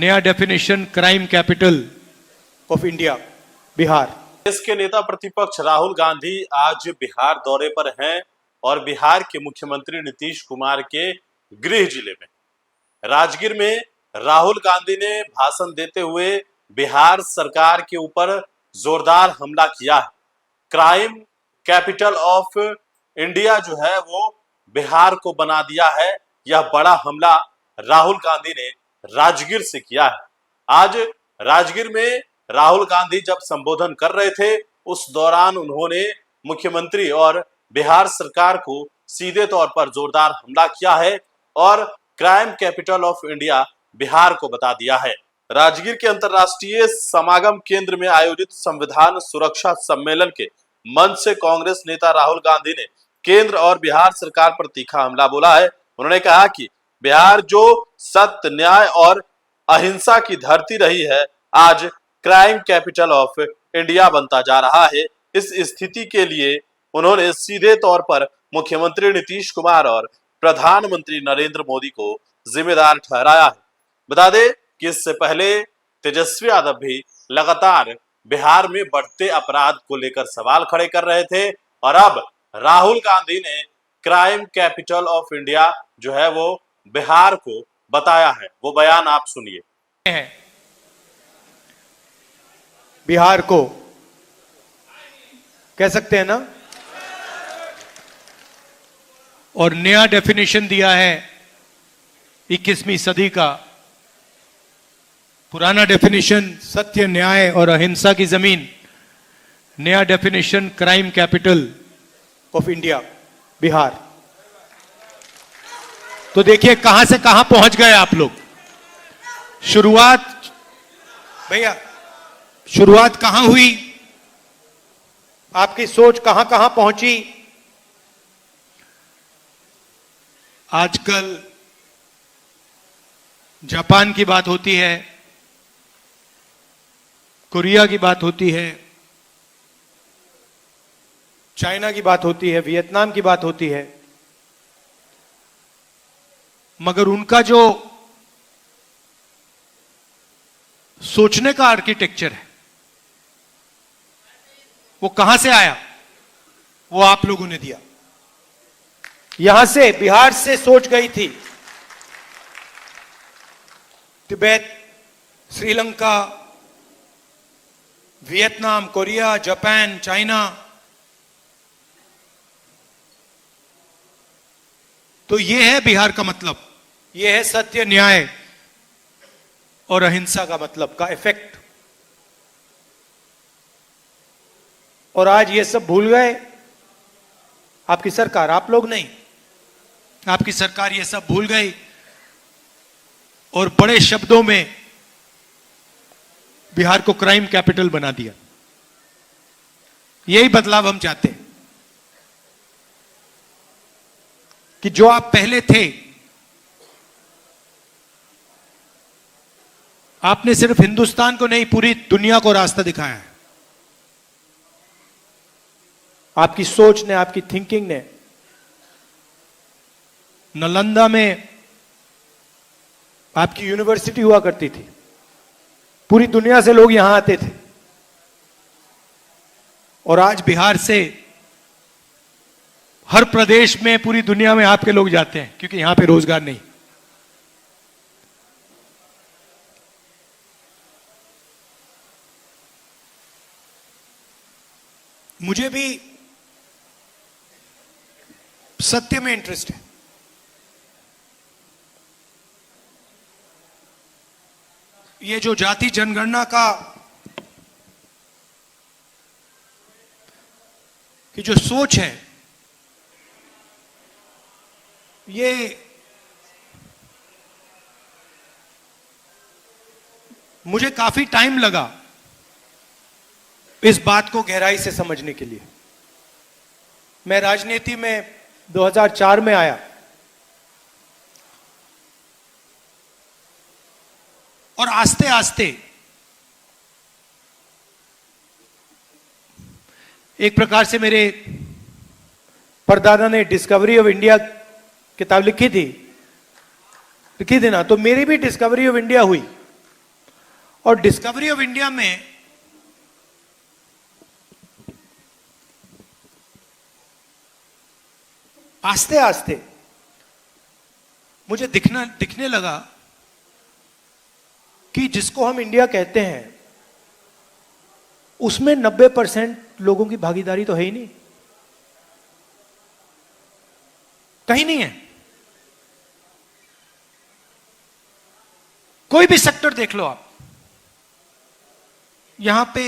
नया definition crime capital of India Bihar. देश के नेता प्रतिपक्ष राहुल गांधी आज बिहार दौरे पर हैं और बिहार के मुख्यमंत्री नीतीश कुमार के गृह जिले में राजगीर में राहुल गांधी ने भाषण देते हुए बिहार सरकार के ऊपर जोरदार हमला किया है। क्राइम कैपिटल ऑफ इंडिया जो है वो बिहार को बना दिया है। यह बड़ा हमला राहुल गांधी ने राजगीर से किया है। आज राजगीर में राहुल गांधी जब संबोधन कर रहे थे उस दौरान उन्होंने मुख्यमंत्री और बिहार सरकार को सीधे तौर पर जोरदार हमला किया है और crime capital of India Bihar को बता दिया है। राजगीर के अंतर्राष्ट्रीय समागम केंद्र में आयोजित संविधान सुरक्षा सम्मेलन के मंच से कांग्रेस नेता राहुल गांधी ने केंद्र और बिहार सरकार पर तीखा हमला बोला है। उन्होंने कहा कि बिहार जो सत्य, न्याय और अहिंसा की धरती रही है, आज क्राइम कैपिटल ऑफ इंडिया बनता जा रहा है। इस स्थिति के लिए उन्होंने सीधे तौर पर मुख्यमंत्री नीतीश कुमार और प्रधानमंत्री नरेंद्र मोदी को जिम्मेदार ठहराया है। बता दें कि इससे पहले तेजस्वी यादव भी लगातार बिहार में बढ़ते अपराध को लेकर सवाल खड़े कर रहे थे और अब राहुल गांधी ने क्राइम कैपिटल ऑफ इंडिया जो है वो बिहार को बताया है। वो बयान आप सुनिए। बिहार को कह सकते हैं ना, और नया डेफिनेशन दिया है 21वीं सदी का। पुराना डेफिनेशन सत्य, न्याय और अहिंसा की जमीन, नया definition crime capital of India Bihar. तो देखिए कहां से कहां पहुंच गए आप लोग। शुरुआत भैया, शुरुआत कहां हुई, आपकी सोच कहां कहां पहुंची। आजकल जापान की बात होती है, कोरिया की बात होती है, चाइना की बात होती है, वियतनाम की बात होती है, मगर उनका जो सोचने का आर्किटेक्चर है वो कहां से आया, वो आप लोगों ने दिया। यहां से, बिहार से सोच गई थी। Tibet, Sri Lanka, Vietnam, Korea, Japan, China. तो ये है बिहार का मतलब, ये है सत्य, न्याय और अहिंसा का मतलब, का इफेक्ट। और आज ये सब भूल गए आपकी सरकार, आप लोग नहीं, आपकी सरकार ये सब भूल गई और बड़े शब्दों में बिहार को क्राइम कैपिटल बना दिया। यही बदलाव हम चाहते हैं कि जो आप पहले थे, आपने सिर्फ हिंदुस्तान को नहीं पूरी दुनिया को रास्ता दिखाया है। आपकी सोच ने, आपकी थिंकिंग ने। नालंदा में आपकी यूनिवर्सिटी हुआ करती थी, पूरी दुनिया से लोग यहां आते थे, और आज बिहार से हर प्रदेश में, पूरी दुनिया में आपके लोग जाते हैं क्योंकि यहां पे रोजगार नहीं। मुझे भी सत्य में इंटरेस्ट है। ये जो जाति जनगणना का कि जो सोच है, ये मुझे काफी टाइम लगा इस बात को गहराई से समझने के लिए। मैं राजनीति में 2004 में आया और आस्ते आस्ते एक प्रकार से मेरे परदादा ने डिस्कवरी ऑफ इंडिया किताब लिखी थी ना, तो मेरी भी डिस्कवरी ऑफ इंडिया हुई और डिस्कवरी ऑफ इंडिया में आस्ते आस्ते मुझे दिखने लगा कि जिसको हम इंडिया कहते हैं उसमें 90% लोगों की भागीदारी तो है ही नहीं, कहीं नहीं है। कोई भी सेक्टर देख लो आप, यहां पे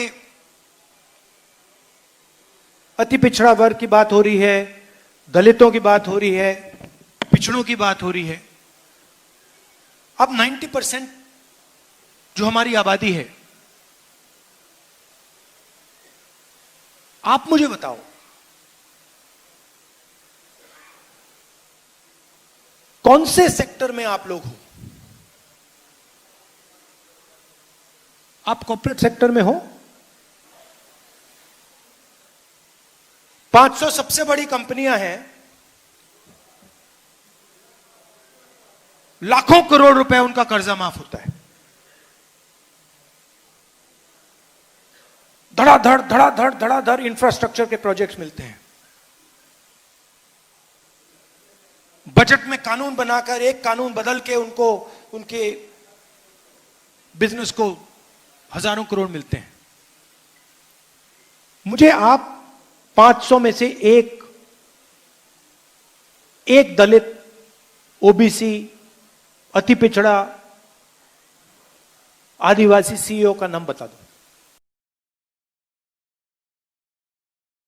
अति पिछड़ा वर्ग की बात हो रही है, दलितों की बात हो रही है, पिछड़ों की बात हो रही है। अब 90% जो हमारी आबादी है, आप मुझे बताओ कौन से सेक्टर में आप लोग हो? आप कॉर्पोरेट सेक्टर में हो? 500 सबसे बड़ी कंपनियां हैं, लाखों करोड़ रुपए उनका कर्जा माफ होता है। धड़ाधड़ इंफ्रास्ट्रक्चर के प्रोजेक्ट्स मिलते हैं। बजट में कानून बनाकर एक कानून बदल के उनको उनके बिजनेस को हजारों करोड़ मिलते हैं। मुझे आप 500 में से एक दलित, ओबीसी, अति पिछड़ा, आदिवासी सीईओ का नाम बता दो।